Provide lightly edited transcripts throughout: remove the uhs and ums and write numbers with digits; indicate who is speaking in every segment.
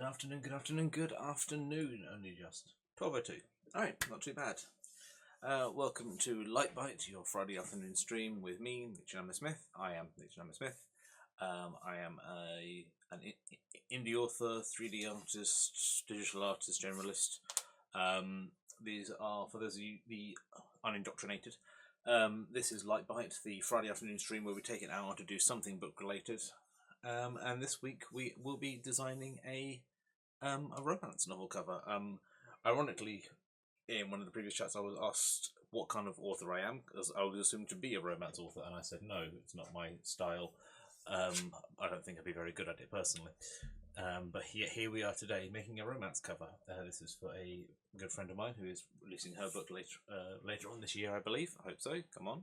Speaker 1: Good afternoon. Only just 12:02. Alright, not too bad. Welcome to Light Bite, your Friday afternoon stream with me, Cennamo-Smith. I am Cennamo-Smith. I am an indie author, 3D artist, digital artist, generalist. These are, for those of you the unindoctrinated, this is Light Bite, the Friday afternoon stream where we take an hour to do something book related. And this week we will be designing a romance novel cover. Ironically, in one of the previous chats I was asked what kind of author I am, because I was assumed to be a romance author, and I said no, it's not my style. I don't think I'd be very good at it personally. But here we are today making a romance cover. This is for a good friend of mine who is releasing her book later on this year, I believe. I hope so. Come on.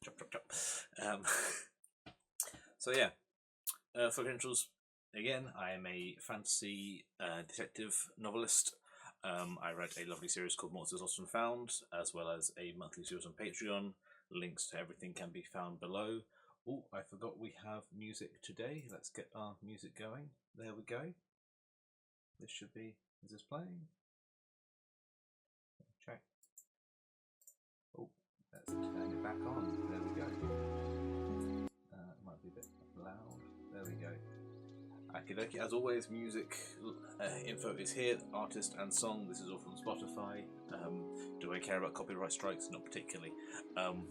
Speaker 1: Chop, chop, chop. So yeah. For credentials, again, I am a fantasy detective novelist. I write a lovely series called Monsters Lost and Found, as well as a monthly series on Patreon. Links to everything can be found below. Oh, I forgot we have music today. Let's get our music going. There we go. This should be... Is this playing? Check. Oh, let's turn it back on. There we go. Might be a bit loud. There we go. Okie as always, music info is here, artist and song. This is all from Spotify. Do I care about copyright strikes? Not particularly.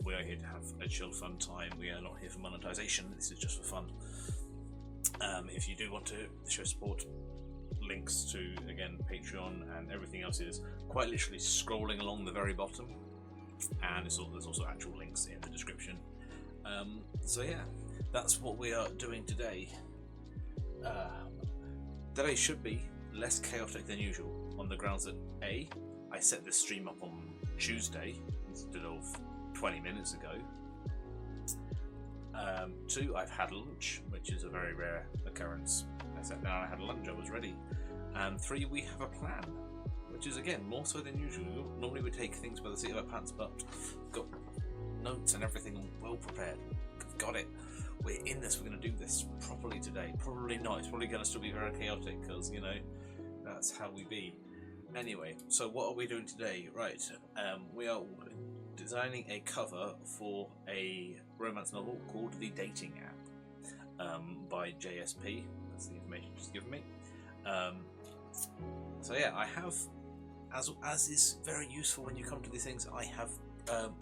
Speaker 1: We are here to have a chill, fun time. We are not here for monetization. This is just for fun. If you do want to show support, links to, again, Patreon and everything else is quite literally scrolling along the very bottom. And there's also actual links in the description. So yeah. That's what we are doing today. Today should be less chaotic than usual on the grounds that A, I set this stream up on Tuesday instead of 20 minutes ago. 2, I've had lunch, which is a very rare occurrence. I sat down, I had lunch, I was ready. And 3, we have a plan, which is again more so than usual. Normally we take things by the seat of our pants, but got notes and everything well prepared. Got it. We're in this, we're going to do this properly today. Probably not, it's probably going to still be very chaotic because, you know, that's how we be. Anyway, so what are we doing today? Right, we are designing a cover for a romance novel called The Dating App by J.S.P. That's the information she's given me. So yeah, I have, as is very useful when you come to these things, I have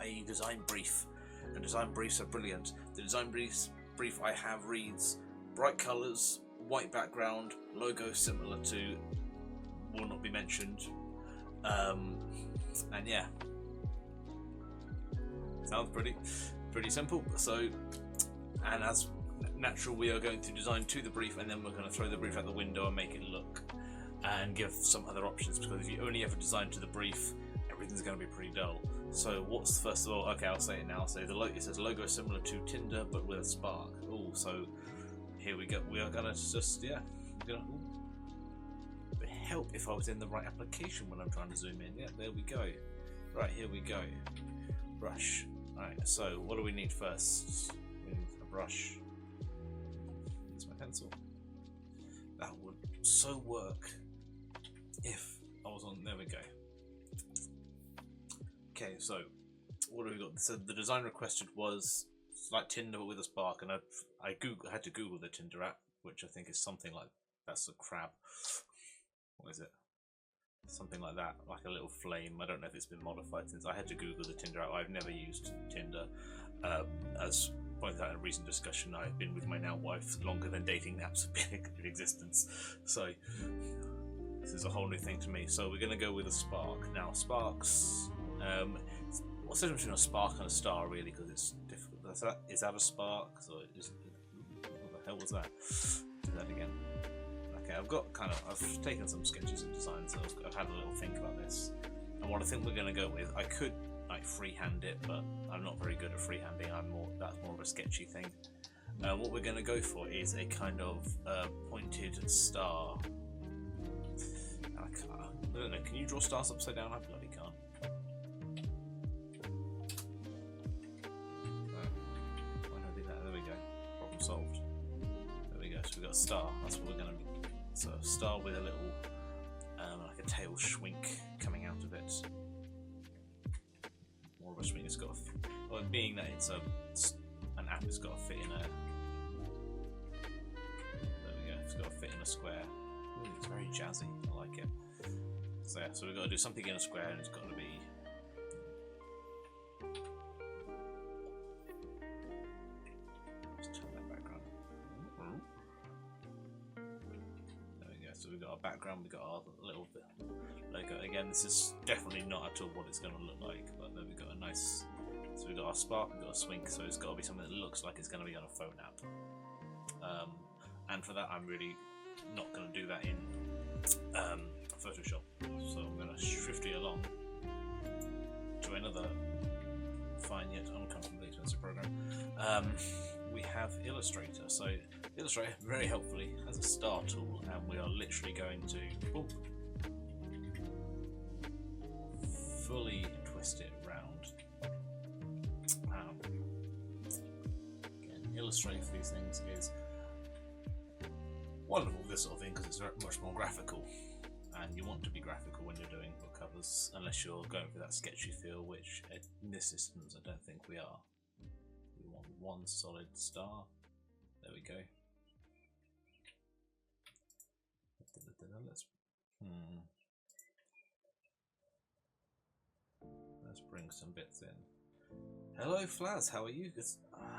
Speaker 1: a design brief. And design briefs are brilliant. The design brief I have reads bright colours, white background, logo similar to will not be mentioned, and yeah, sounds pretty simple. So, and as natural, we are going to design to the brief, and then we're going to throw the brief out the window and make it look and give some other options, because if you only ever design to the brief, everything's going to be pretty dull. So what's first of all? Okay, I'll say it now. So it says logo similar to Tinder but with a spark. Oh, so here we go. We are gonna just we're gonna it'd help if I was in the right application when I'm trying to zoom in. Yeah, there we go. Right, here we go. Brush. Alright, so what do we need first? We need a brush. It's my pencil. That would so work if I was on. There we go. Okay, so what have we got? So the design requested was like Tinder but with a spark, and I had to Google the Tinder app, which I think is something like, that's a crab. What is it? Something like that, like a little flame. I don't know if it's been modified since. I had to Google the Tinder app. I've never used Tinder. As pointed out in a recent discussion, I've been with my now wife longer than dating apps have been in existence. So this is a whole new thing to me. So we're going to go with a spark. Now sparks. What's the difference between a spark and a star, really? Because it's difficult. Is that a spark? So what the hell was that? Do that again. Okay, I've taken some sketches and designs, so I've had a little think about this. And what I think we're going to go with, I could like freehand it, but I'm not very good at freehanding. That's more of a sketchy thing. What we're going to go for is a kind of pointed star. I don't know. Can you draw stars upside down? I bloody can't. Why don't I do that? There we go. Problem solved. There we go. So we've got a star. That's what we're going to be So a star with a little, like a tail schwink coming out of it. More of a swing. It's got, well, being that it's an app, it's got to fit in a. There we go. It's got to fit in a square. Ooh, it's very jazzy. I like it. So yeah, so we've got to do something in a square, and it's got to be. Let's turn that background. There we go. So we've got our background. We've got our little bit logo. Again, this is definitely not at all what it's going to look like, but then we've got a nice. So we've got our spark. We've got a swink. So it's got to be something that looks like it's going to be on a phone app. And for that, I'm really not going to do that in Photoshop. So I'm going to shift it along to another fine yet uncomfortably expensive program. We have Illustrator. So Illustrator very helpfully has a star tool, and we are literally going to fully twist it round. Again, Illustrator for these things is wonderful, this sort of thing, because it's much more graphical, and you want to be graphical when you're doing book covers, unless you're going for that sketchy feel, which in this instance I don't think we are. We want one solid star. There we go. Let's bring some bits in. Hello Flaz, how are you?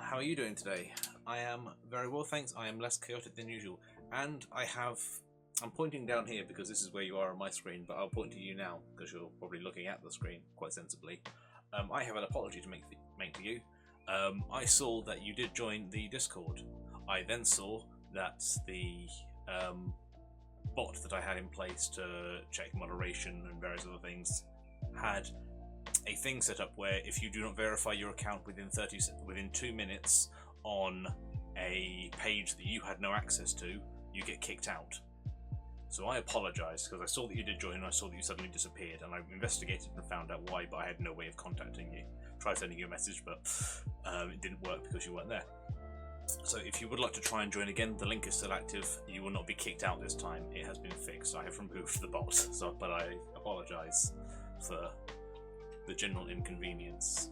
Speaker 1: How are you doing today? I am very well, thanks. I am less chaotic than usual, and I'm pointing down here because this is where you are on my screen, but I'll point to you now because you're probably looking at the screen quite sensibly. I have an apology to make to you. I saw that you did join the Discord. I then saw that the bot that I had in place to check moderation and various other things had a thing set up where if you do not verify your account within 2 minutes on a page that you had no access to, you get kicked out. So I apologise because I saw that you did join and I saw that you suddenly disappeared, and I investigated and found out why, but I had no way of contacting you. Tried sending you a message, but it didn't work because you weren't there. So if you would like to try and join again, the link is still active. You will not be kicked out this time. It has been fixed. I have removed the bot, but I apologise for the general inconvenience.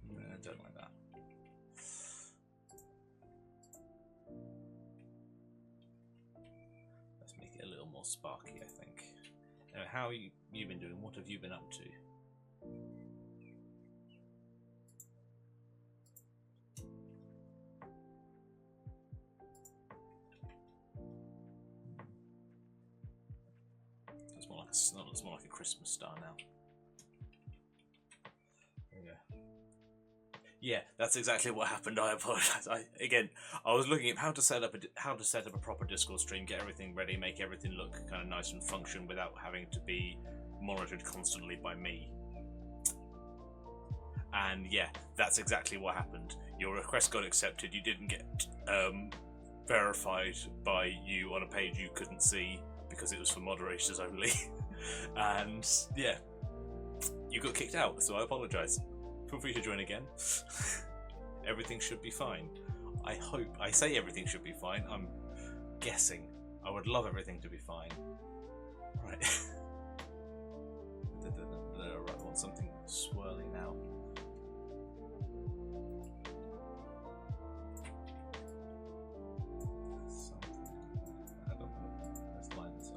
Speaker 1: I don't like that. Let's make it a little more sparky, I think. Now, how have you been doing? What have you been up to? It's more like a Christmas star now. There you go. Yeah, that's exactly what happened. I apologise. I was looking at how to set up a proper Discord stream, get everything ready, make everything look kind of nice and function without having to be monitored constantly by me. And yeah, that's exactly what happened. Your request got accepted. You didn't get verified by you on a page you couldn't see because it was for moderators only. And yeah, you got kicked out, so I apologise. Feel free to join again. Everything should be fine. I hope. I say everything should be fine. I'm guessing. I would love everything to be fine. Right. Right, I want something swirling now. I don't know. Let's line this up.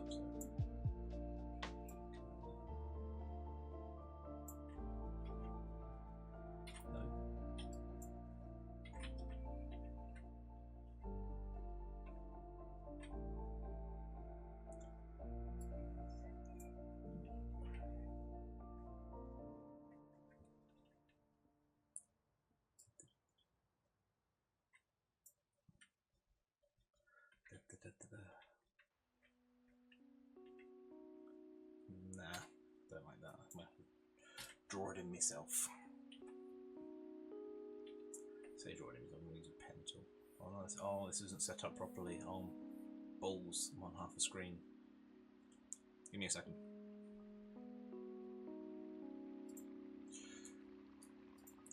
Speaker 1: Nah, don't like that. I'm gonna draw it in myself. Say draw it in, I'm going to use a pen tool. Oh, this isn't set up properly. Oh, balls, I'm on half the screen. Give me a second.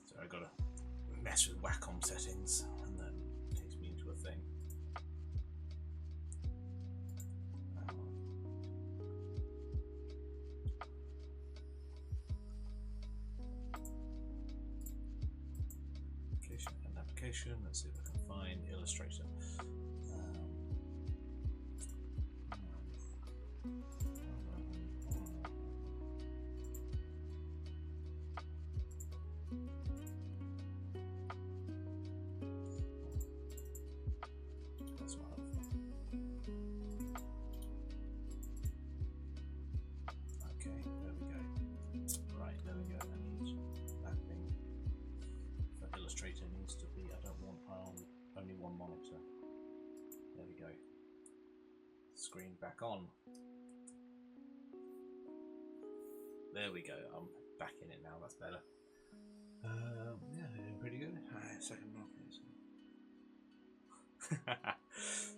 Speaker 1: So I gotta mess with Wacom settings and then application. Let's see if I can find Illustrator. That's what okay, there we go. Right, there we go. I need that thing. For Illustrator needs to be, I don't want only one monitor. There we go. Screen back on. There we go. I'm back in it now. That's better. Yeah, doing pretty good. Second one, please.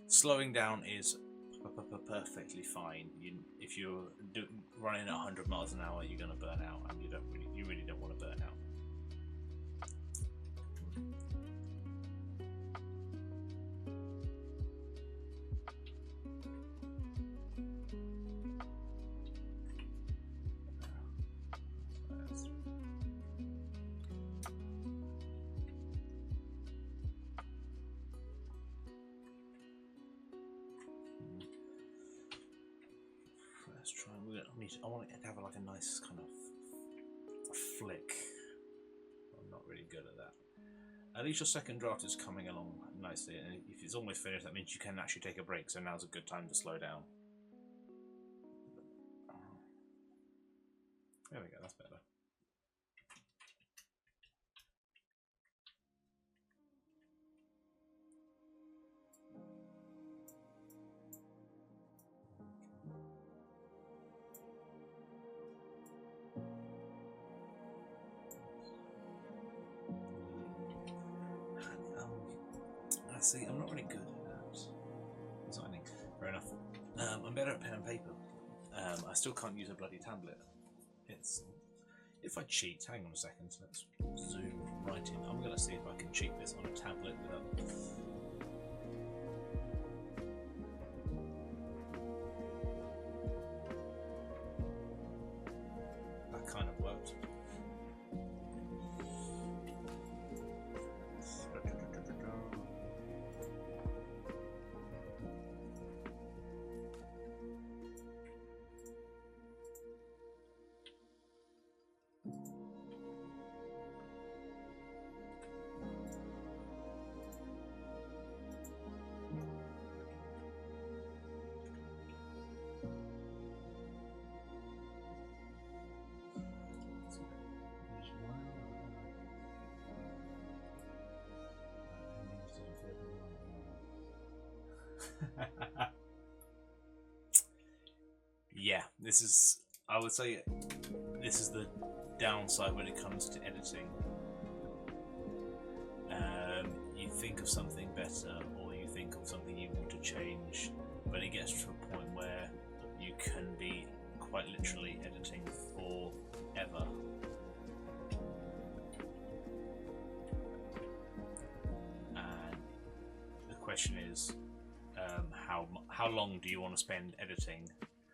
Speaker 1: Slowing down is perfectly fine. If you're running at 100 miles an hour, you're going to burn out, and you really don't want to burn out. Let's try. I want it to have like a nice kind of flick. I'm not really good at that. At least your second draft is coming along nicely, and if it's almost finished, that means you can actually take a break. So now's a good time to slow down. There we go. That's better. See, I'm not really good at designing. Fair enough. I'm better at pen and paper. I still can't use a bloody tablet. If I cheat, hang on a second, so let's zoom right in. I'm going to see if I can cheat this on a tablet without... That kind of worked. Yeah, I would say this is the downside when it comes to editing. You think of something better, or you think of something you want to change, but it gets to a point where you can be quite literally editing forever. And the question is, how long do you want to spend editing?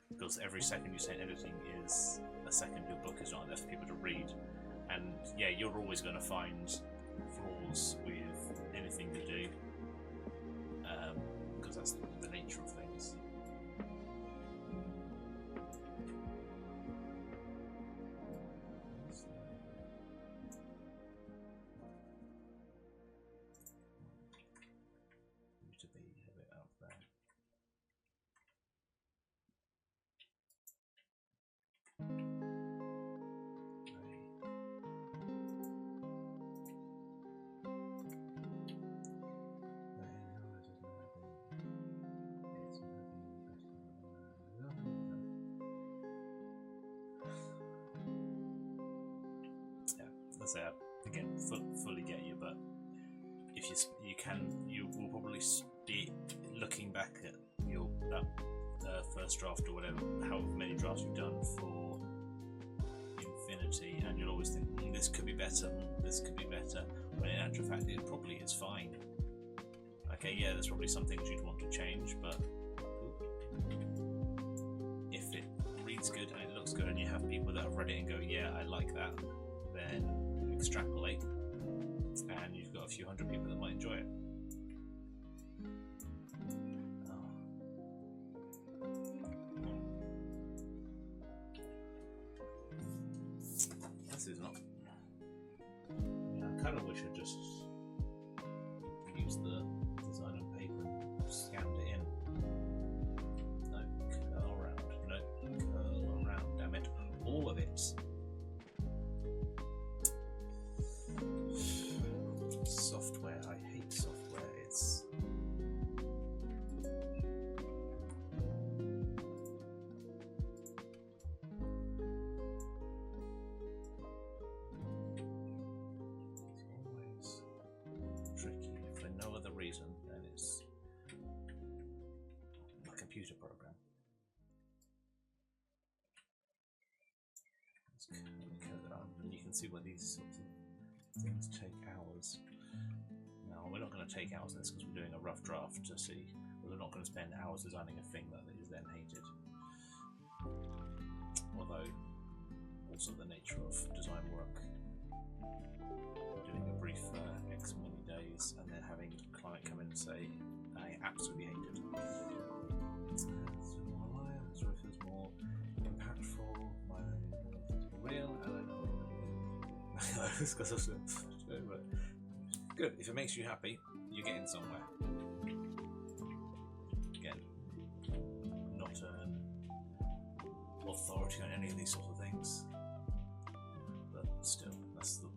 Speaker 1: Because every second you spend editing is a second your book is not there for people to read. And yeah, you're always going to find flaws with anything you do, because that's the nature of things. Need to be a bit up there. Again, fully get you, but if you will probably be looking back at your first draft or whatever, however many drafts you've done for Infinity, and you'll always think this could be better, this could be better. When in actual fact, it probably is fine. Okay, yeah, there's probably some things you'd want to change, but if it reads good and it looks good, and you have people that have read it and go, yeah, I like that, then extrapolate. and you've got a few hundred people that might enjoy it. This is not. I kind of wish I just used the design on paper and scanned it in. No, curl around. No, curl around. Damn it. All of it. Software. I hate software. It's. Tricky. For no other reason than it's a computer program. Let's code it up, and you can see where these sorts of things take hours. Now, we're not going to take hours in this because we're doing a rough draft to see. We're not going to spend hours designing a thing that is then hated. Although, also the nature of design work. Doing a brief X many days and then having a client come in and say, I absolutely hate it. So if it's more impactful, more real, I don't know. But good, if it makes you happy, you're getting somewhere. Again, not an authority on any of these sorts of things, but still, that's the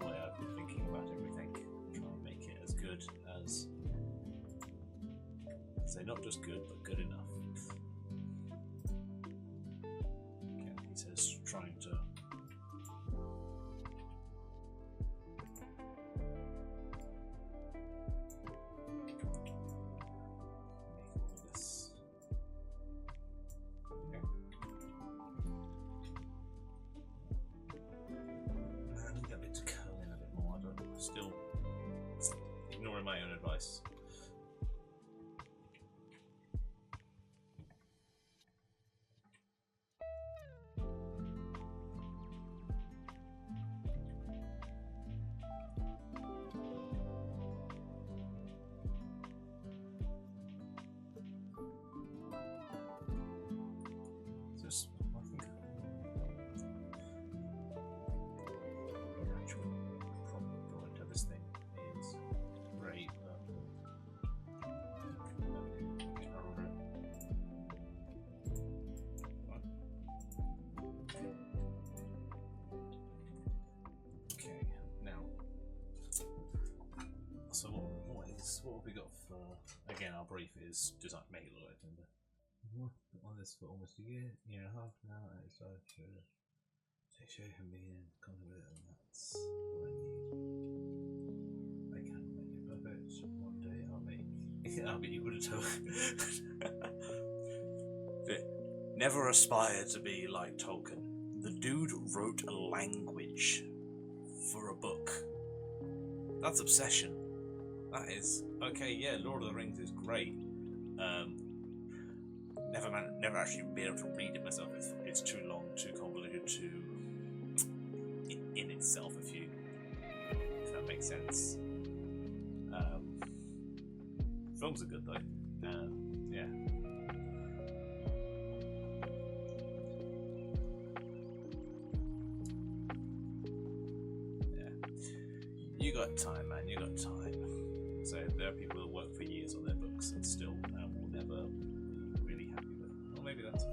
Speaker 1: way I've been thinking about everything. Try and make it as good as, say, not just good, but good enough. Again, he says trying to make all of this. Okay. I need that bit to curl in a bit more. I don't know. Still ignoring my own advice. Just, I think the actual product of this thing is great, but okay, now, so what have we got for, again, our brief is design, make it look like Tinder. On this for almost a year and a half now, and it's started to show him being confident, and that's what I need. I can't make it perfect. One day I'll be equal to Tolkien. Never aspire to be like Tolkien. The dude wrote a language for a book. That's obsession. That is okay. Yeah, Lord of the Rings is great. Never actually been able to read it myself. It's too long, too convoluted, too in itself. If that makes sense. Films are good though. Yeah. Yeah. You got time, man. You got time. So there are people that work for years on their books and still will never. Maybe that's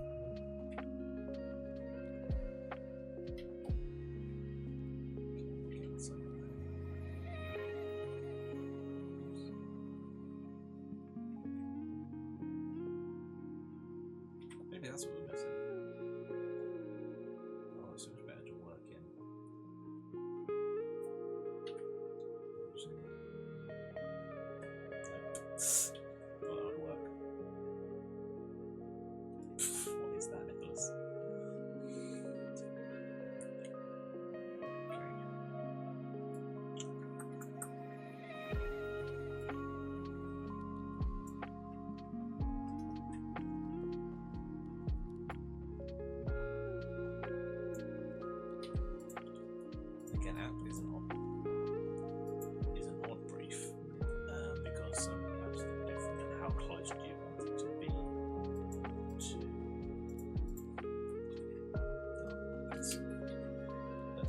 Speaker 1: maybe that's what we're missing. Oh, it's so much better to work in. Well, that would work. What is that, Nicholas? Again, app isn't on.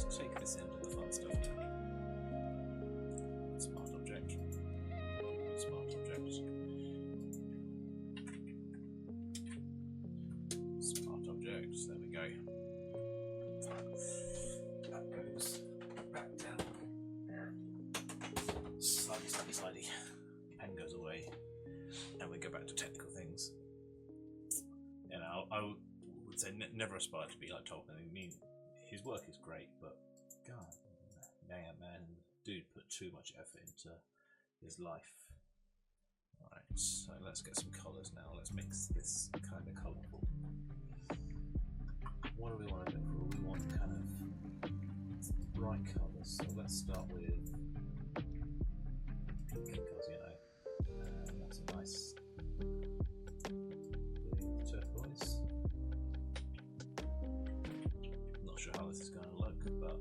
Speaker 1: let's take this into the fun stuff now. Smart object. Smart object. Smart objects. There we go. That goes back down. Slidey. Pen goes away. And we go back to technical things. You know, I would say never aspire to be like Tolkien. I mean, his work is great, but God, man, dude put too much effort into his life. Alright, so let's get some colours now. Let's mix this kind of colourful. What do we want to go for? We want kind of bright colours. So let's start with pink, because you know, that's a nice turquoise. Not sure how this is going to look, but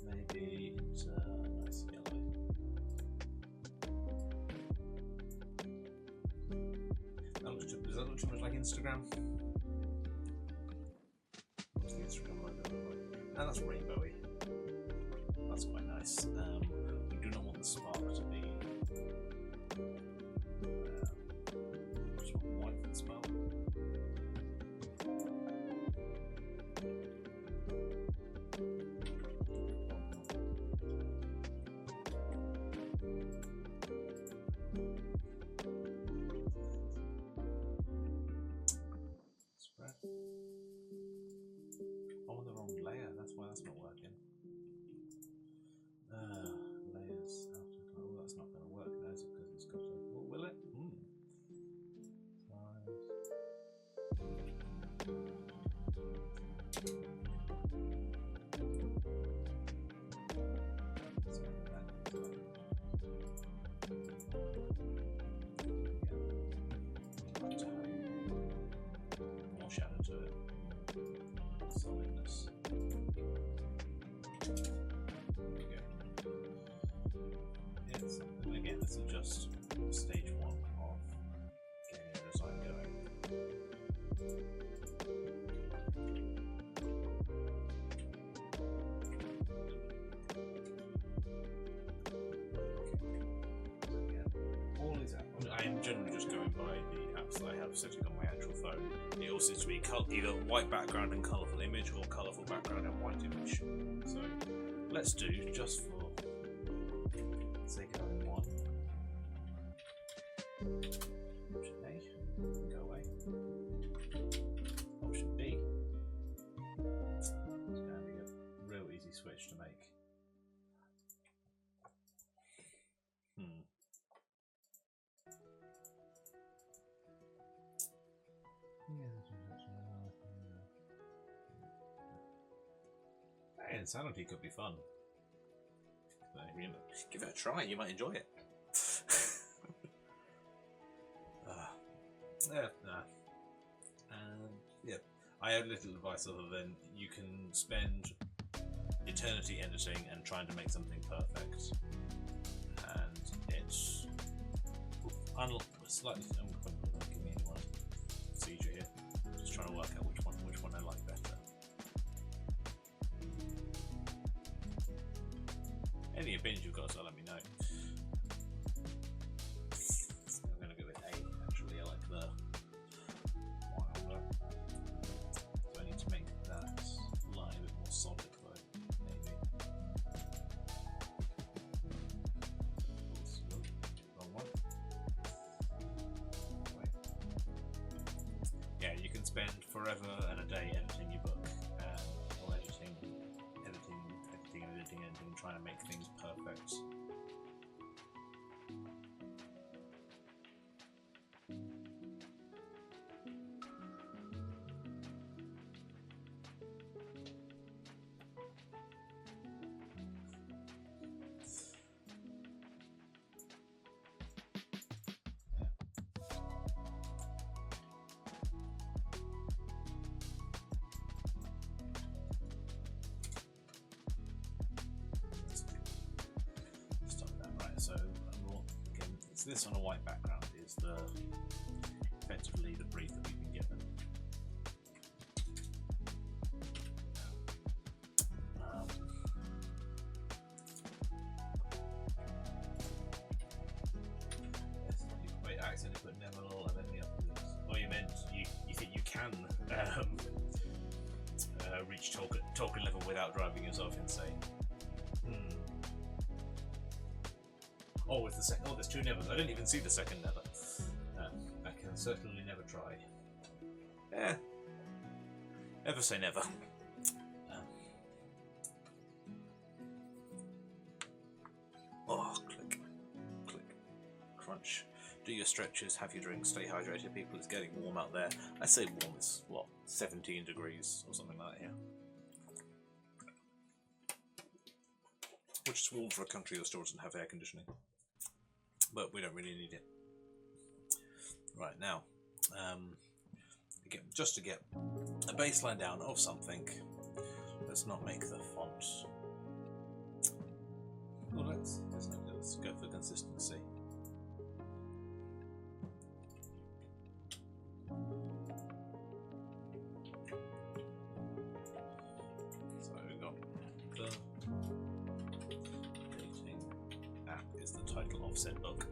Speaker 1: maybe into a nice yellow. Does that look too much like Instagram? What's the Instagram logo look like? Oh, that's rainbowy. That's quite nice. We do not want the spark to be just want white for the spark. Spread. I'm on the wrong layer, that's why that's not working. Layers after. Oh, that's not going to work now, is it? Because it's got to. Oh, will it? More shadow to it. Solidness. Yes, and again, this is just stage one of getting the design going. All these apps, I am generally just going by the apps that I have setting on my actual phone. It all seems to be either white background and colourful image, or colourful background and white image. So let's do, just for sake of having one. Option A, go away. Option B. It's going to be a real easy switch to make. Hey, Insanity could be fun. Give it a try, you might enjoy it. Yeah, I have little advice other than you can spend eternity editing and trying to make something perfect, and it's slightly. I'm going to give me anyone procedure here. Just trying to work out which one I like better. Any opinions you've got, so let me know. I'm going to go with A, actually. I like the wilder. Do I need to make that line a bit more solid, though? Maybe. Oops, wrong one. Wait. Yeah, you can spend forever and a day editing your book, or editing, trying to make things perfect. So again, it's this on a white background is the effectively the brief that we've been given. Wait, I accidentally put Neville and then the others. Oh, you meant you think you can reach Tolkien level without driving yourself insane? Oh, it's the second. Oh, there's two Nevers. I didn't even see the second Never. I can certainly never try. Never say never. Oh, click, click, crunch. Do your stretches, have your drinks, stay hydrated, people. It's getting warm out there. I say warm, it's what, 17 degrees or something like that here. Which is warm for a country that still doesn't have air conditioning. But we don't really need it. Right, now, again, just to get a baseline down of something, let's not make the font. Well, let's go for consistency. So we've got the dating app is the title of said book.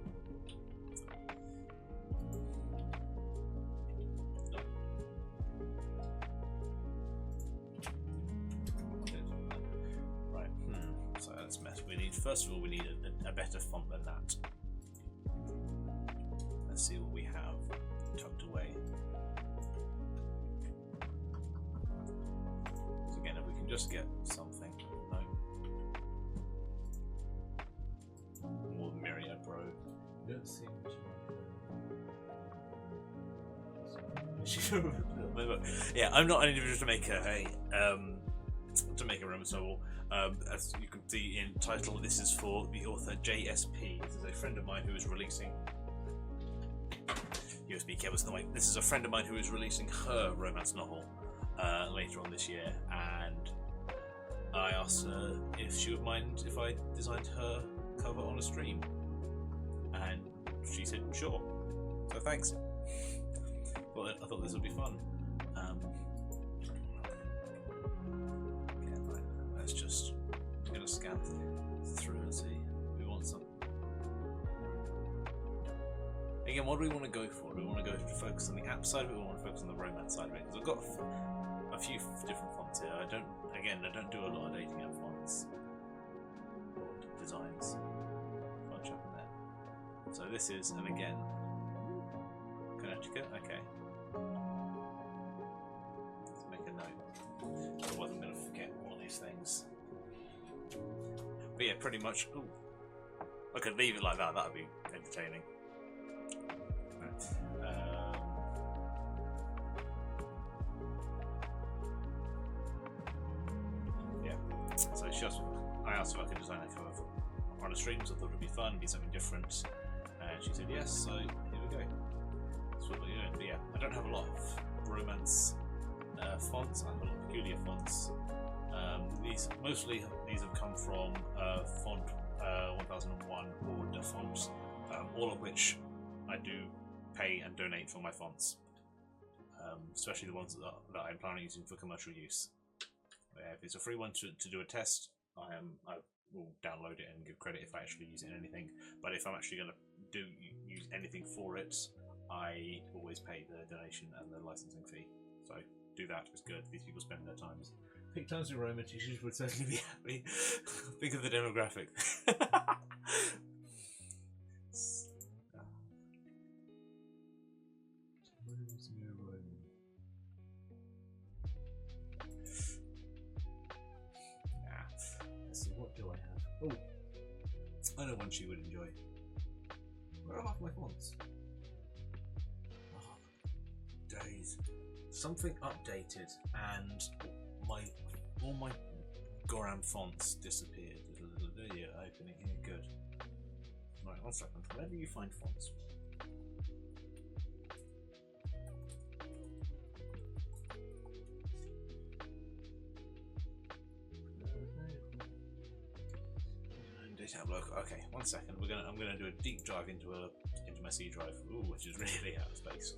Speaker 1: Right, so that's mess. First of all, we need a better font than that. Let's see what we have tucked away. So again, if we can just get something, no. More than Myriad Pro. You don't seem to. Yeah, I'm not an individual to make a romance novel. As you can see in title, this is for the author J.S.P. This is a friend of mine who is releasing. USB cables in the way. This is a friend of mine who is releasing her romance novel later on this year, and I asked her if she would mind if I designed her cover on a stream, and she said sure. So thanks. Well, I thought this would be fun. Let's just gonna scan through and see. We want some. Again, what do we want to go for? Do we want to go to focus on the app side of it, or we want to focus on the romance side of it? Because I've got a few different fonts here. I don't do a lot of dating app fonts or designs. Bunch up in there. So this is, and again, Connecticut. Okay. Let's make a note. Otherwise, I'm going to forget all these things. But yeah, pretty much. Ooh, I could leave it like that. That would be entertaining. Yeah. So I asked if I could design a cover on a stream, so I thought it would be fun, be something different, and she said yes. So here we go. That's what we're doing. But yeah, I don't have a lot of romance fonts. I have a lot of peculiar fonts. These have come from font 1001 or the fonts, all of which I do pay and donate for my fonts, especially the ones that I'm planning on using for commercial use. If it's a free one to do a test, I will download it and give credit if I actually use it in anything. But if I'm actually going to use anything for it, I always pay the donation and the licensing fee. So do that. It's good. These people spend their times. Pick Times New Roman teachers would certainly be happy. Think of the demographic. Let's see, what do I have? Oh, I know one she would enjoy. Where are half my fonts? Oh, days. Something updated and all my Goram fonts disappeared. Yeah, opening here, good. Right, 1 second. Where do you find fonts? Data block. Okay, 1 second. I'm gonna do a deep dive into my C drive, which is really out of space.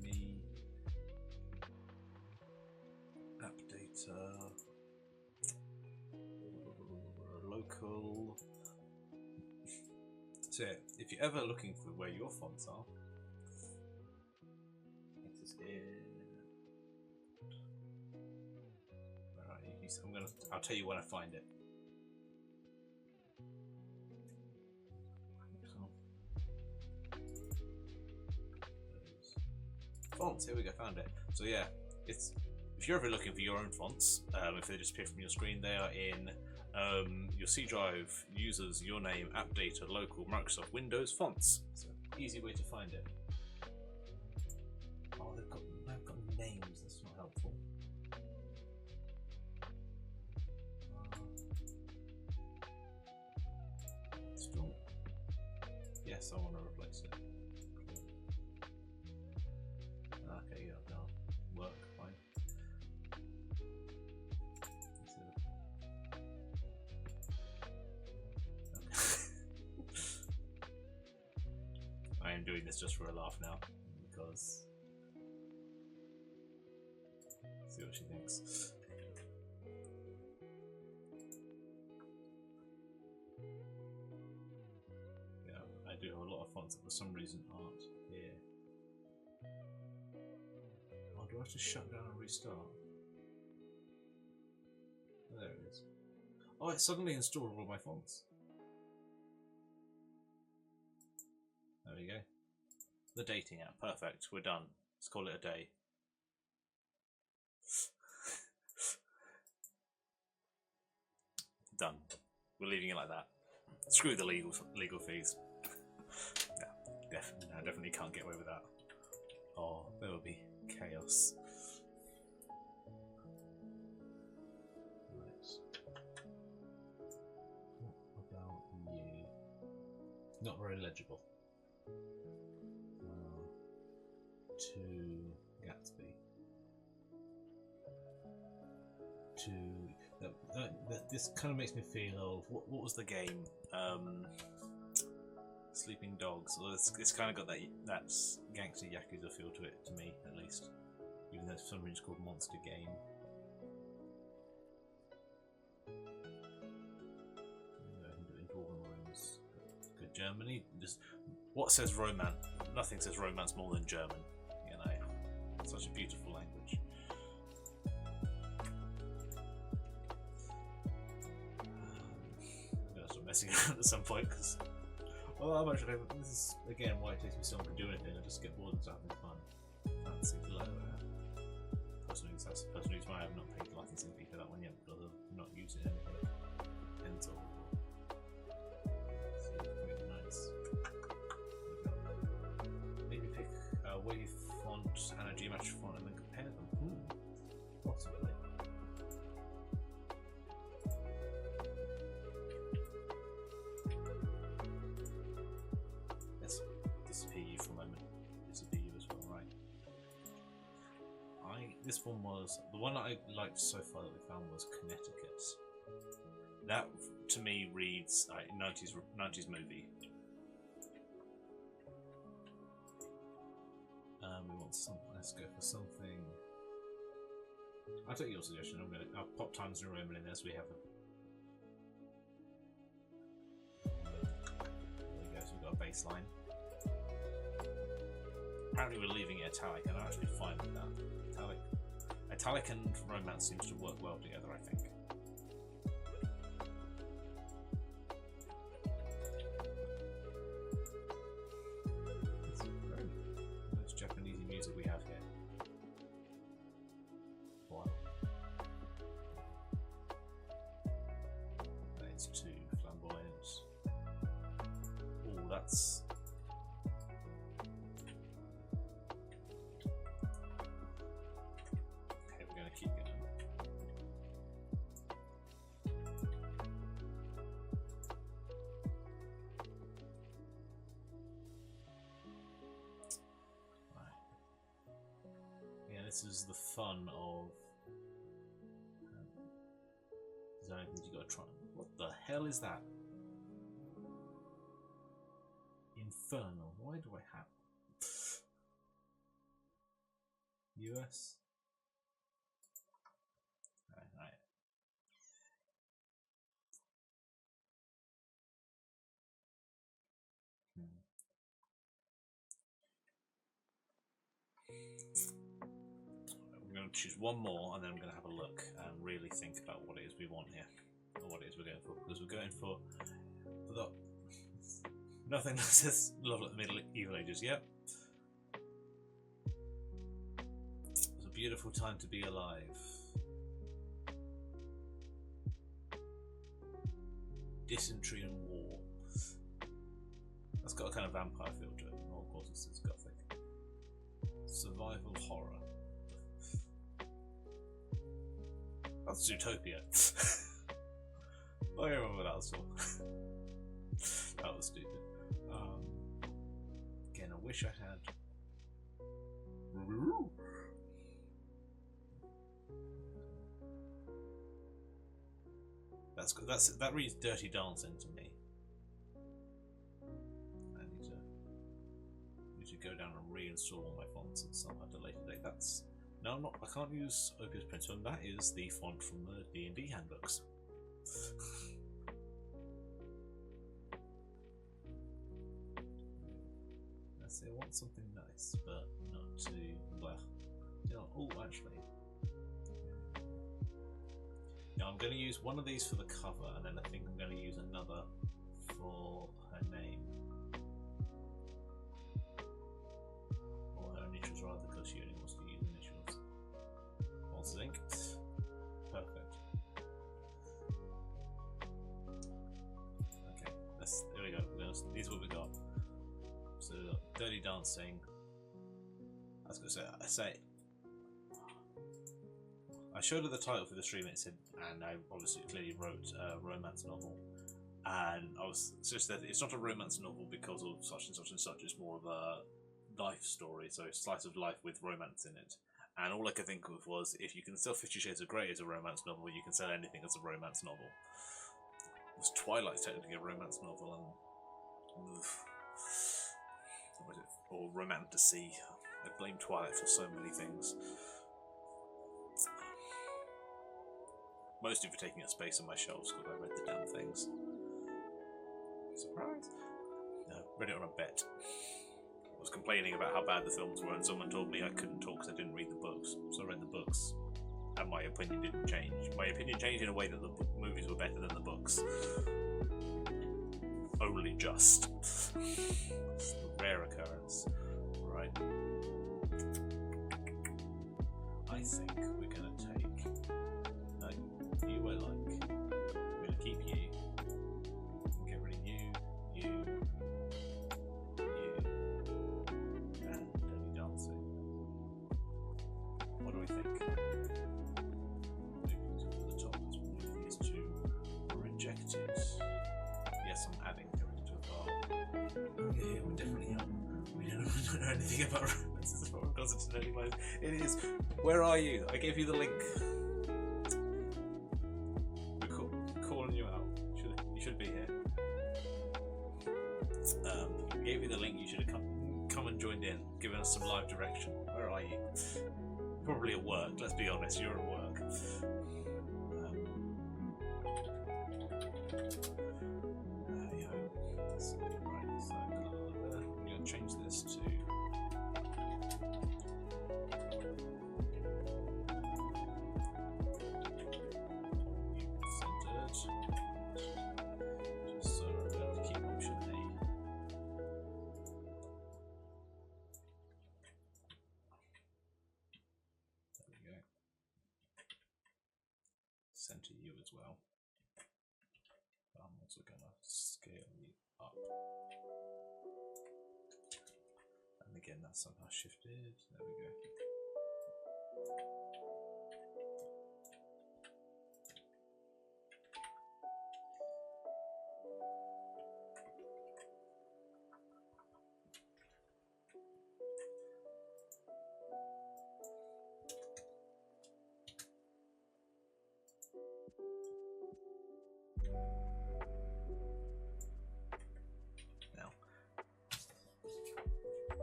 Speaker 1: Me app data local. So yeah, if you're ever looking for where your fonts are, it is here. Where are you? I'll tell you when I find it. Fonts, here we go, found it. So yeah, it's if you're ever looking for your own fonts, if they just appear from your screen, they are in your C drive users, your name, app data, local, Microsoft Windows fonts. So easy way to find it. Oh, they've got names. That's not helpful. Still, yes, I want to replace it. Okay, yeah, that'll work fine. I am doing this just for a laugh now, because see what she thinks. Yeah, I do have a lot of fonts that for some reason aren't here. Oh, do I have to shut down and restart? Oh, there it is. Oh, it suddenly installed all my fonts. There we go. The dating app, perfect. We're done. Let's call it a day. Done. We're leaving it like that. Screw the legal fees. No, I definitely can't get away with that. Oh, there will be chaos. Right. What about you? Not very legible. To Gatsby. This kind of makes me feel of what was the game? Sleeping Dogs. Well, it's kind of got that gangster yakuza feel to it, to me at least. Even though it's for some reason it's called Monster Game. Dwarven Ruins. Good Germany. What says romance? Nothing says romance more than German. You know, such a beautiful language. I'm gonna start messing around at some point because, well, I'm actually. This is again why it takes me so long to do anything. I just get bored and start having fun. Fancy below. Personally, that's the personal reason why I have not paid the licensing fee for that one yet, because I'm not using any of it. Pencil. Nice. Maybe pick a wave font and a geometric font and then compare them. Possibly. Let's disappear you for a moment. Disappear you as well, right? This one was the one that I liked so far that we found was Connecticut. That to me reads like 90s movie. We want something. Let's go for something. I'll take your suggestion. I'll pop Times New Roman in there so we have them. There we go. So we've got a baseline. Apparently we're leaving it italic, and I'm actually fine with that. Italic and romance seems to work well together, I think. Nice Japanese music we have here. Wow. It's too flamboyant. Oh, that's. Keep going. Right. Yeah, this is the fun of. Is there anything you got to try? What the hell is that? Infernal. Why do I have US? Right. I'm going to choose one more, and then I'm going to have a look and really think about what it is we want here, or what it is we're going for. Because we're going for the nothing that says love at the Middle Ages. Yep. It's a beautiful time to be alive. Dysentery and war. That's got a kind of vampire feel to it. Oh, of course, it's gothic. Survival horror. That's Zootopia. I don't remember what that was for. That was stupid. Again, I wish I had. That's good. That reads Dirty Dancing to me. I need to go down and reinstall all my fonts at some at a later date. That's no, I'm not. I can't use Opus Princeton. That is the font from the D&D handbooks. Let's say I want something nice, but not too blah. You know, oh, actually. Now I'm going to use one of these for the cover, and then I think I'm going to use another for her name. Or her initials rather, because she only wants to use initials. False ink. Perfect. Okay, there we go. These are what we got. So Dirty Dancing. I was going to say, I showed her the title for the stream, it said, and I obviously clearly wrote a romance novel, and I was just that it's not a romance novel because of such and such and such. It's more of a life story, so slice of life with romance in it. And all I could think of was, if you can sell 50 Shades of Grey as a romance novel, you can sell anything as a romance novel. Was Twilight technically a romance novel? And what was it? Or romantasy? I blame Twilight for so many things. Mostly for taking up space on my shelves because I read the damn things. Surprise! No, read it on a bet. I was complaining about how bad the films were, and someone told me I couldn't talk because I didn't read the books. So I read the books, and my opinion didn't change. My opinion changed in a way that the movies were better than the books. Only just. It's a rare occurrence. Right. I think we're going to take... you I like. I'm going to keep you. Get rid of you, and Dirty Dancing. What do we think? Moving to the top is one of these two rejected. Yes, I'm adding everything to a file. Okay, we're definitely not. We don't know anything about romances as far as it is. Where are you? I gave you the link. You should be here. I gave you the link. You should have come and joined in, given us some live direction. Where are you? Probably at work. Let's be honest. You're at work. Yeah. Right. So I'm going to change this to. Center you as well. But I'm also going to scale you up. And again, that's somehow shifted. There we go.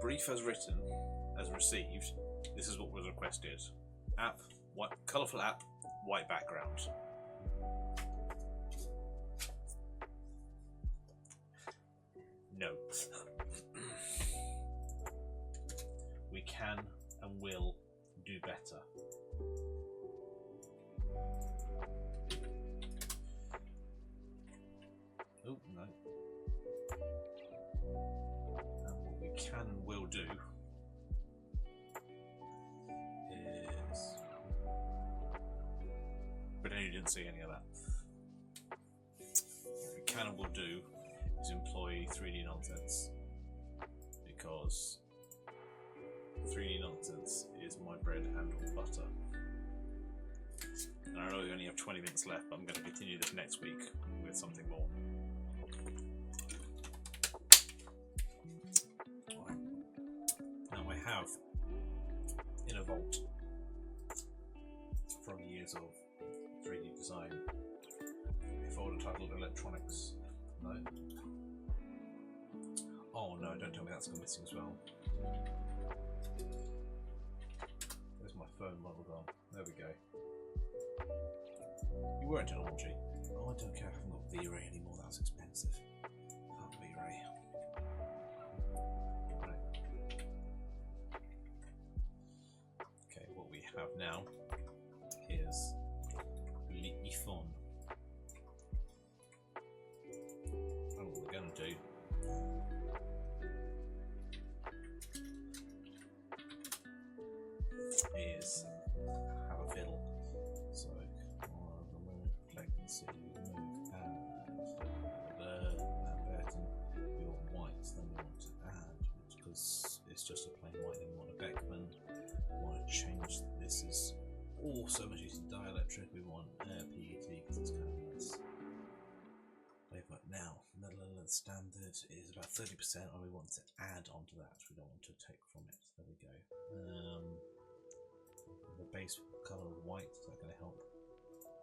Speaker 1: brief as written, as received, this is what was requested. App, white, colourful app, white background. No. We can and will do better. Oh, no. And what we can and will do is... Pretend you didn't see any of that. What we can and will do is employ 3D nonsense, because 3D nonsense is my bread and butter. And I know we only have 20 minutes left, but I'm going to continue this next week with something more. Right. Now I have in a vault from years of 3D design a folder titled Electronics. No. Oh no, don't tell me that's gone missing as well. There's my phone model gone. There we go. You weren't an orgy. Oh, I don't care, I haven't got V-Ray anymore, that's expensive. Fuck V-Ray. Right. Okay, what we have now is iPhone. And what we're going to do is have a fiddle. So remove frequency, remove and we want white, then we want to add, because it's just a plain white, then we want a Beckman. We want to change this is all so much using dielectric, we want PET because it's kind of nice. But now the standard is about 30%, and we want to add onto that, we don't want to take from it. There we go. The base colour of white, is that going to help?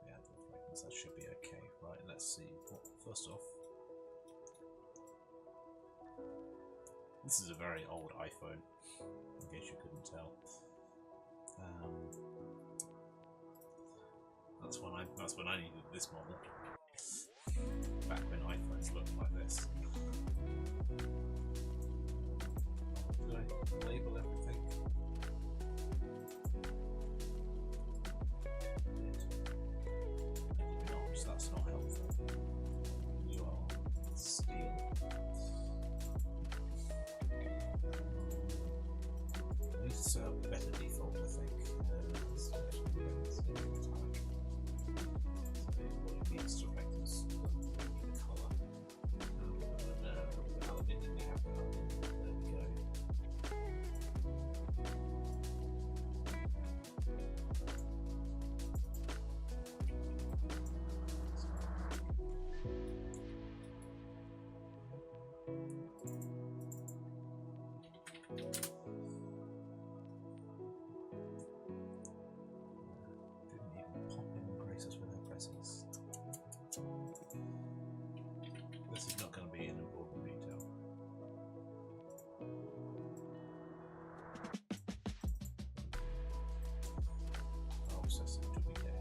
Speaker 1: Yeah, that should be okay. Right, let's see. Well, first off, this is a very old iPhone, in case you couldn't tell. That's when I needed this model. Back when iPhones looked like this. Did I label everything? That's not helpful. You are steel. I need to set up a better default, I think. So what it needs to affect is the colour. The aluminium, we have the aluminium. There we go. This is not going to be an important detail. How obsessive do we get here?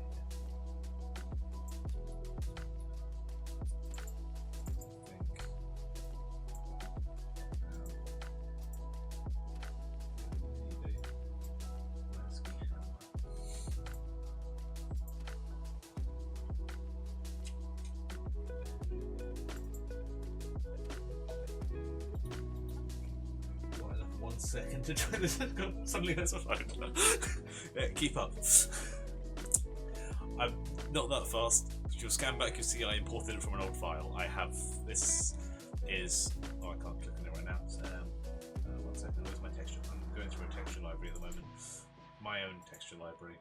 Speaker 1: Second to try this. Suddenly there's a phone. Yeah, keep up. I'm not that fast. If you'll scan back, you'll see I imported it from an old file. I have this is. Oh, I can't click on it right now. So, 1 second. Where's my texture? I'm going through a texture library at the moment. My own texture library.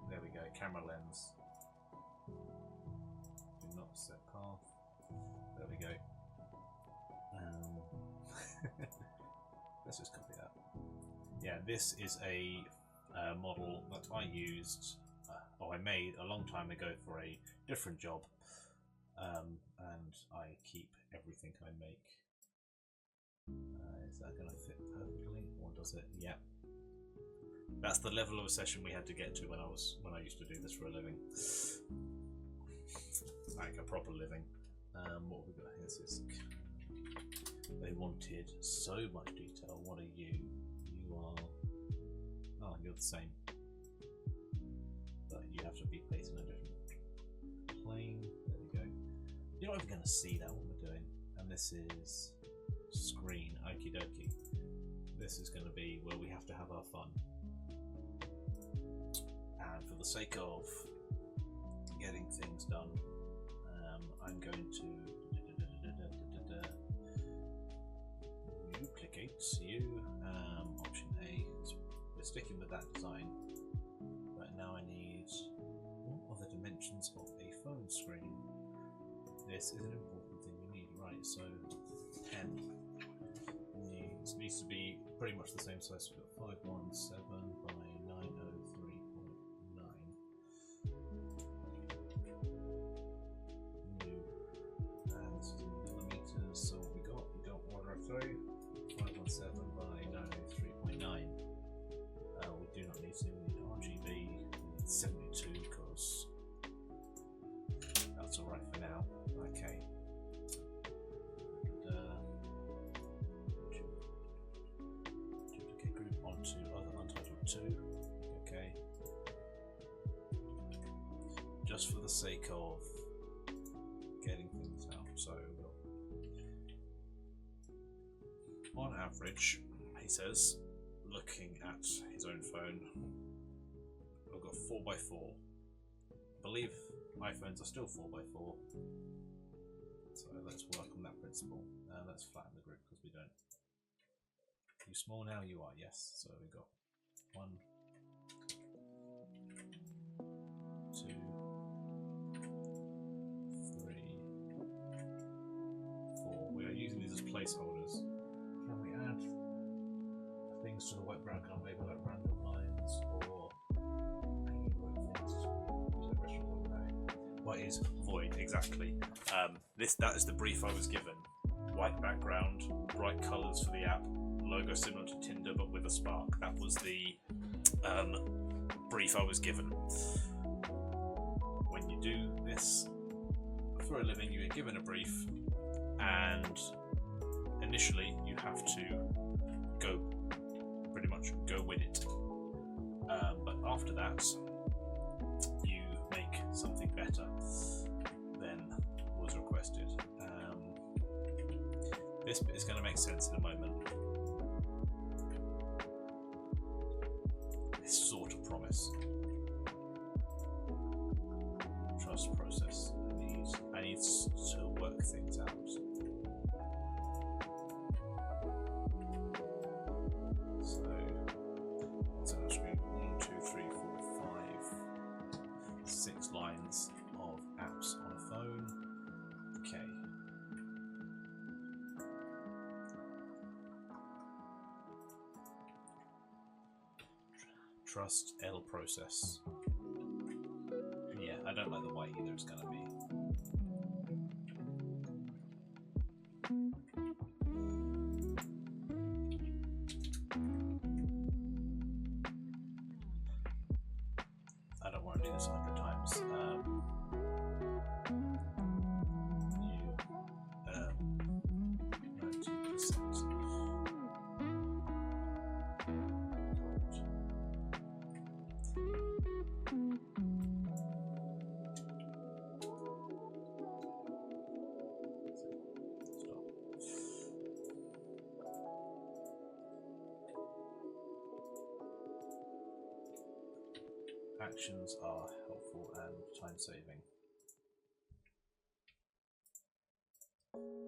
Speaker 1: There we go. Camera lens. Do not set path. There we go. Let's just copy that. Yeah, this is a model that I used, or I made a long time ago for a different job, and I keep everything I make. Is that going to fit perfectly, or does it? Yeah. That's the level of obsession we had to get to when I used to do this for a living, like a proper living. What have we got here? They wanted so much detail. What are you? You are. Oh, you're the same, but you have to be placed in a different plane. There we go. You're not even going to see that what we're doing. And this is screen. Okie dokie. This is going to be where we have to have our fun. And for the sake of getting things done, I'm going to duplicate you. Option A. We're sticking with that design, but now I need what are the dimensions of a phone screen. This is an important thing we need, right? So 10 needs to be pretty much the same size. We've got 517 by 903.9. New, and this is in millimeters. So what we got? We got order of 3. 517 by 903.9. We do not need to. We need RGB 72 because that's alright for now. Okay. Duplicate group onto other untitled 2. Okay. Just for the sake of getting things out. So on average, he says, looking at his own phone, I've got 4x4. I believe iPhones are still 4x4. So let's work on that principle. Let's flatten the group because we don't. Are you small now? You are, yes. So we got 1, 2, 3, 4. We are using these as placeholders. Can we add things to the wet background, maybe like random lines or what is void exactly? That is the brief I was given. White background, bright colours for the app, logo similar to Tinder but with a spark. That was the brief I was given. When you do this for a living, you are given a brief, and initially you have to pretty much go with it. But after that, you make something better than was requested. This bit is going to make sense in a moment. This sort of promise. Trust process. I need to work things out. So it's on our screen. 1, 2, 3, 4, 5, 6 lines of apps on a phone. Okay. Trust L process. Yeah, I don't like the white either. It's gonna be. I don't want to do this 100 times. 90%. Actions are helpful and time saving.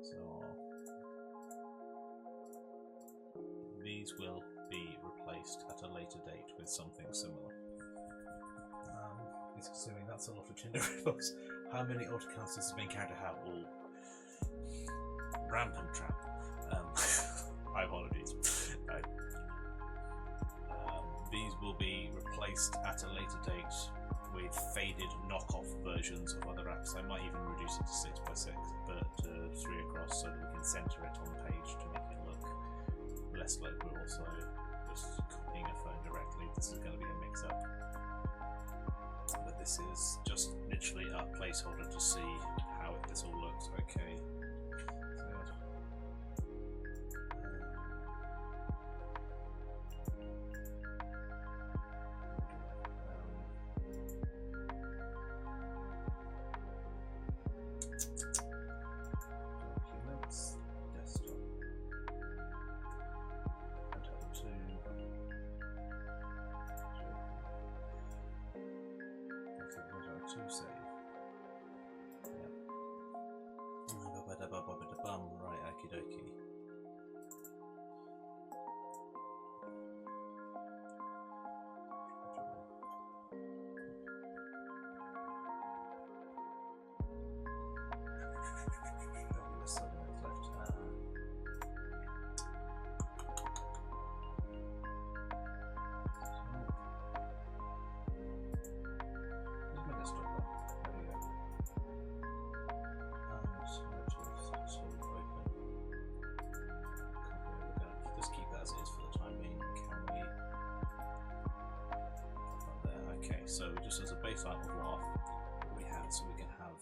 Speaker 1: So these will be replaced at a later date with something similar. It's assuming that's a lot of Tinder books. How many alt accounts does the main character have? All rampant trap. My apologies. These will be replaced at a later date with faded knockoff versions of other apps. I might even reduce it to 6x6, but 3 across so that we can center it on the page to make it look less local, also just copying a phone directly. This is going to be a mix-up. But this is just literally a placeholder to see how this all looks. Okay. Documents, desktop. To save. Yeah. Right, okie dokie. So just as a baseline of what we had, so we can have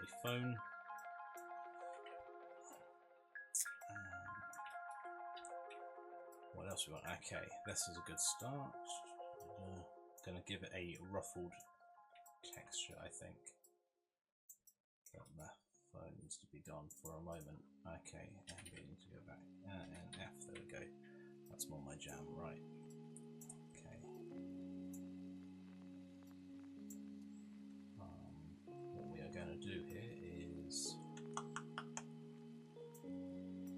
Speaker 1: a phone, what else we want? Okay, this is a good start. Gonna give it a ruffled texture, I think. But the phone needs to be gone for a moment. Okay, and we need to go back. And F, there we go. That's more my jam, right? Okay. What we are going to do here is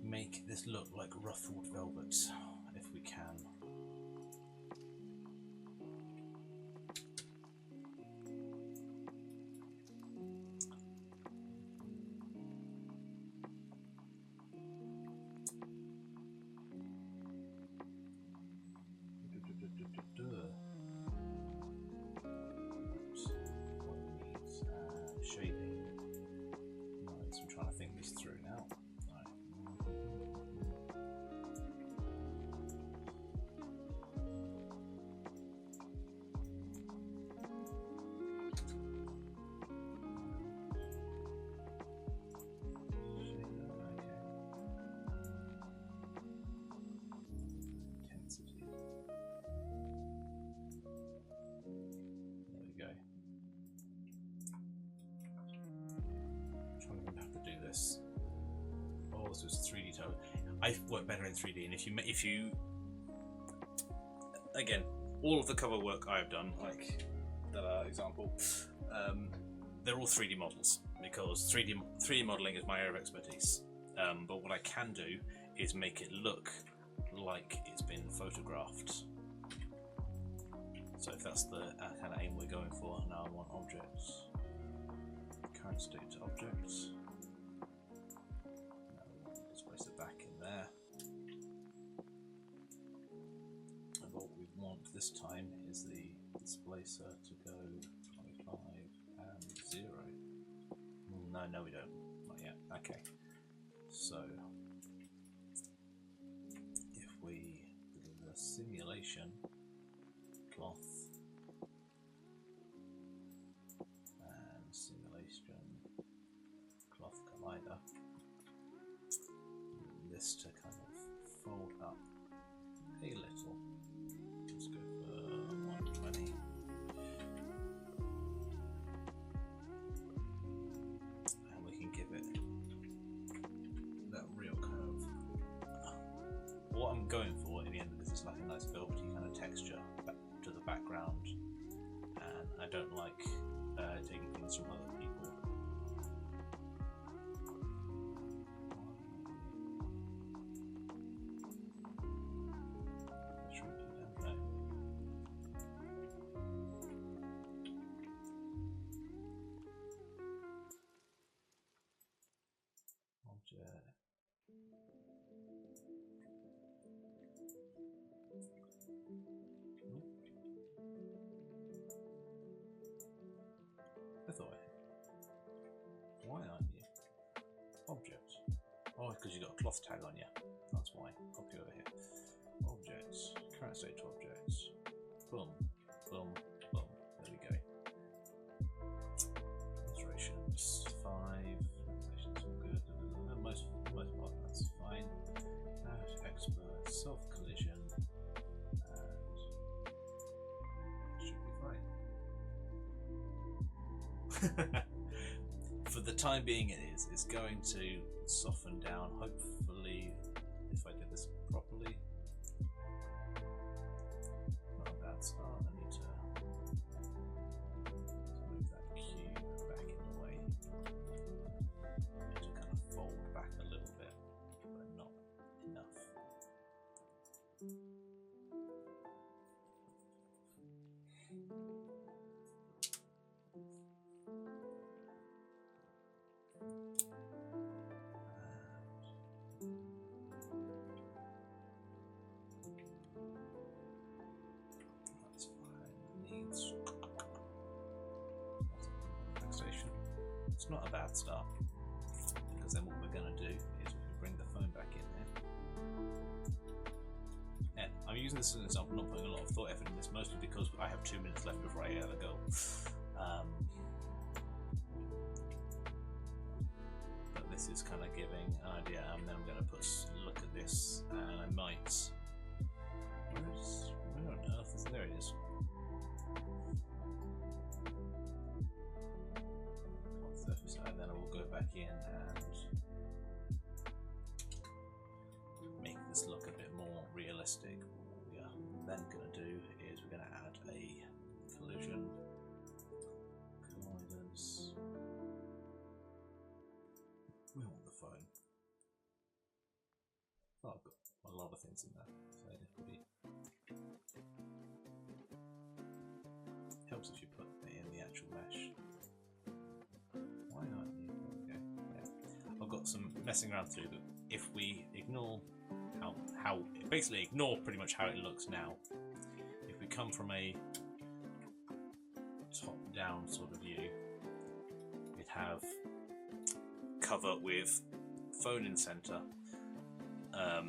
Speaker 1: make this look like ruffled velvet, if we can. Shading. Right, so I'm trying to think this through now. Right. Intensity. There we go. This. Oh, this was 3D tone. I work better in 3D, and if you again, all of the cover work I've done, like that example, they're all 3D models because 3D modeling is my area of expertise. But what I can do is make it look like it's been photographed. So if that's the kind of aim we're going for, now I want objects, current state objects. This time is the displacer to go 25 and 0. No, we don't. Not yet. Okay. So if we do the simulation cloth and simulation cloth collider, this to kind of fold up a little. Let's go for 120. And we can give it that real kind of... What I'm going for in the end of this is like a nice velvety kind of texture back to the background. And I don't like taking things from other people. I thought, why aren't you? Object. Oh, because you got a cloth tag on you. That's why. Pop you over here. Objects. Current state to objects. Boom. Boom. Boom. There we go. Illustrations 5. Illustrations all good. Most part that's fine. Expert. Self collision. And should be fine. For the time being, it's going to soften down. Hopefully, if I did this properly. Not a bad start. I need to move that cube back in the way. I need to kind of fold back a little bit, but not enough. It's not a bad start, because then what we're going to do is we can bring the phone back in there. And I'm using this as an example, not putting a lot of thought effort in this, mostly because I have 2 minutes left before I gotta go. But this is kind of giving an idea, and then I'm going to look at this, and I might. Where on earth is there? It is. And then I will go back in and make this look a bit more realistic. What we are then going to do is we're going to add a collision, colliders. We want the phone. Oh, I've got a lot of things in there, so it probably helps if you put it in the actual mesh. Got some messing around through, but if we ignore how basically ignore pretty much how it looks now, if we come from a top down sort of view, we'd have cover with phone in center, a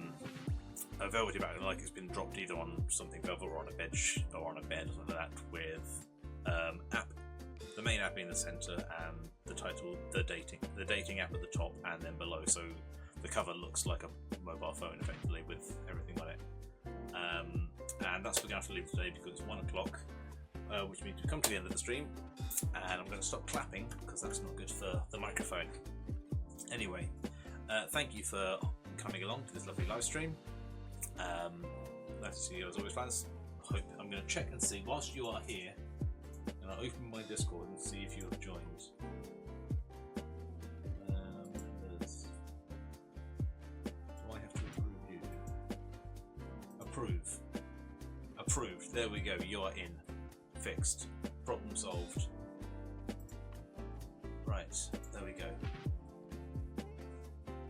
Speaker 1: velvety background like it's been dropped either on something velvet or on a bench or on a bed or something like that, with the main app in the center and the title, the dating app at the top and then below, so the cover looks like a mobile phone effectively with everything on it. And that's what we're going to have to leave today because it's 1 o'clock, which means we've come to the end of the stream, and I'm going to stop clapping because that's not good for the microphone. Anyway, thank you for coming along to this lovely live stream. Nice to see you as always, fans. I'm going to check and see whilst you are here. And I'll open my Discord and see if you have joined. Do I have to approve you? Approve. Approved. There we go. You are in. Fixed. Problem solved. Right. There we go.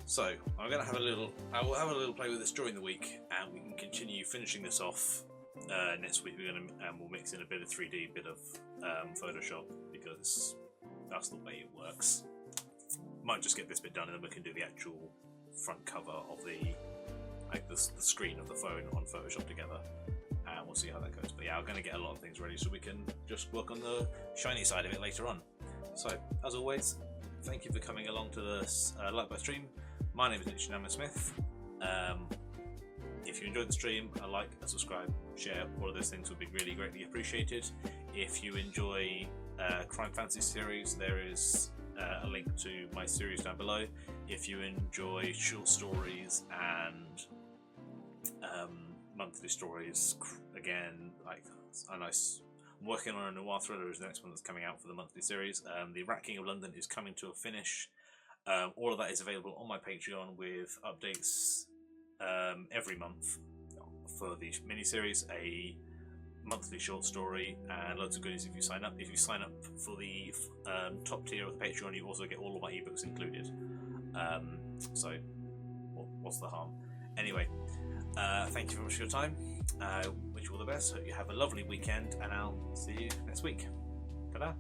Speaker 1: So I'm going to have a little. I will have a little play with this during the week, and we can continue finishing this off. Next week we're going to we'll mix in a bit of 3D, bit of Photoshop, because that's the way it works. Might just get this bit done and then we can do the actual front cover of the screen of the phone on Photoshop together, and we'll see how that goes. But yeah, I'm going to get a lot of things ready so we can just work on the shiny side of it later on. So as always, thank you for coming along to this Lightbite stream. My name is Cennamo-Smith. If you enjoyed the stream, a like, a subscribe, share, all of those things would be really greatly appreciated. If you enjoy Crime Fantasy series, there is a link to my series down below. If you enjoy short stories and monthly stories, again, I'm working on a noir thriller is the next one that's coming out for the monthly series. The Rat King of London is coming to a finish. All of that is available on my Patreon with updates every month for the miniseries, a monthly short story, and loads of goodies if you sign up. If you sign up for the top tier of the Patreon, you also get all of my ebooks included. So what's the harm? Anyway, thank you very much for your time. Wish you all the best. Hope you have a lovely weekend, and I'll see you next week. Ta-da!